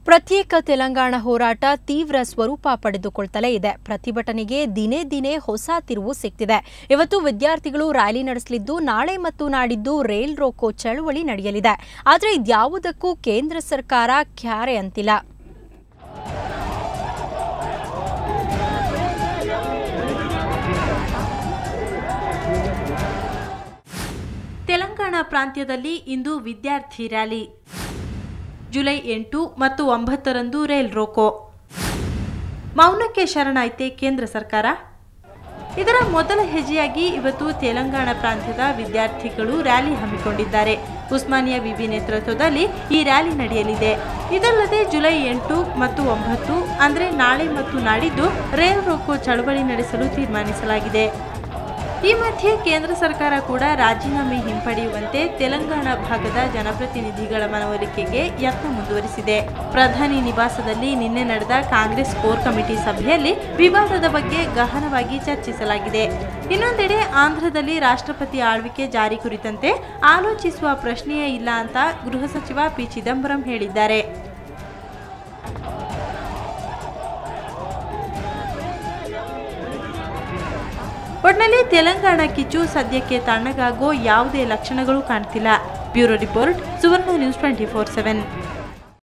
ಪ್ರತ್ಯೇಕ ತೆಲಂಗಾಣ ಹೋರಾಟ ತೀವ್ರ ಸ್ವರೂಪ ಪಡೆದುಕೊಳ್ಳುತ್ತಲೇ ಇದೆ. ಪ್ರತಿಭಟನೆಗೆ ದಿನೇ ದಿನೇ ಹೊಸ ತಿರುವು ಸಿಕ್ತಿದೆ. ಇವತ್ತು ವಿದ್ಯಾರ್ಥಿಗಳು ರ್ಯಾಲಿ ನಡೆಸಲಿದ್ದು, ನಾಳೆ ಮತ್ತು ನಾಡಿದ್ದು ರೇಲ್ ರೋಕೋ ಚಳವಳಿ ನಡೆಯಲಿದೆ. ಆದರೆ ಇದ್ಯಾವುದಕ್ಕೂ ಕೇಂದ್ರ ಸರ್ಕಾರ ಕ್ಯಾರೆ ಅಂತಿಲ್ಲ. ತೆಲಂಗಾಣ ಪ್ರಾಂತ್ಯದಲ್ಲಿ ಇಂದು ವಿದ್ಯಾರ್ಥಿ ರ್ಯಾಲಿ. ಜುಲೈ 8 ಮತ್ತು 9ರಂದು ರೇಲ್ ರೋಕೋ. ಮೌನಕ್ಕೆ ಶರಣಾಯ್ತೆ ಕೇಂದ್ರ ಸರ್ಕಾರ. ಇದರ ಮೊದಲ ಹೆಜ್ಜೆಯಾಗಿ ಇವತ್ತು ತೆಲಂಗಾಣ ಪ್ರಾಂತ್ಯದ ವಿದ್ಯಾರ್ಥಿಗಳು ರ್ಯಾಲಿ ಹಮ್ಮಿಕೊಂಡಿದ್ದಾರೆ. ಉಸ್ಮಾನಿಯಾ ವಿವಿ ನೇತೃತ್ವದಲ್ಲಿ ಈ ರ್ಯಾಲಿ ನಡೆಯಲಿದೆ. ಇದಲ್ಲದೆ ಜುಲೈ 8 ಮತ್ತು 9 ಅಂದರೆ ನಾಳೆ ಮತ್ತು ನಾಡಿದ್ದು ರೇಲ್ ರೋಕೋ ಚಳವಳಿ ನಡೆಸಲು ತೀರ್ಮಾನಿಸಲಾಗಿದೆ. ಈ ಮಧ್ಯೆ ಕೇಂದ್ರ ಸರ್ಕಾರ ಕೂಡ ರಾಜೀನಾಮೆ ಹಿಂಪಡೆಯುವಂತೆ ತೆಲಂಗಾಣ ಭಾಗದ ಜನಪ್ರತಿನಿಧಿಗಳ ಮನವೊಲಿಕೆಗೆ ಯತ್ನ ಮುಂದುವರಿಸಿದೆ. ಪ್ರಧಾನಿ ನಿವಾಸದಲ್ಲಿ ನಿನ್ನೆ ನಡೆದ ಕಾಂಗ್ರೆಸ್ ಕೋರ್ ಕಮಿಟಿ ಸಭೆಯಲ್ಲಿ ವಿವಾದದ ಬಗ್ಗೆ ಗಹನವಾಗಿ ಚರ್ಚಿಸಲಾಗಿದೆ. ಇನ್ನೊಂದೆಡೆ ಆಂಧ್ರದಲ್ಲಿ ರಾಷ್ಟ್ರಪತಿ ಆಳ್ವಿಕೆ ಜಾರಿ ಕುರಿತಂತೆ ಆಲೋಚಿಸುವ ಪ್ರಶ್ನೆಯೇ ಇಲ್ಲ ಅಂತ ಗೃಹ ಸಚಿವ ಪಿ ಚಿದಂಬರಂ ಹೇಳಿದ್ದಾರೆ. ಒಟ್ನಲ್ಲಿ ತೆಲಂಗಾಣ ಕಿಚ್ಚು ಸದ್ಯಕ್ಕೆ ತಣ್ಣಗಾಗೋ ಯಾವುದೇ ಲಕ್ಷಣಗಳು ಕಾಣ್ತಿಲ್ಲ. ಬ್ಯೂರೋ ರಿಪೋರ್ಟ್, ಸುವರ್ಣ ನ್ಯೂಸ್ 24/7.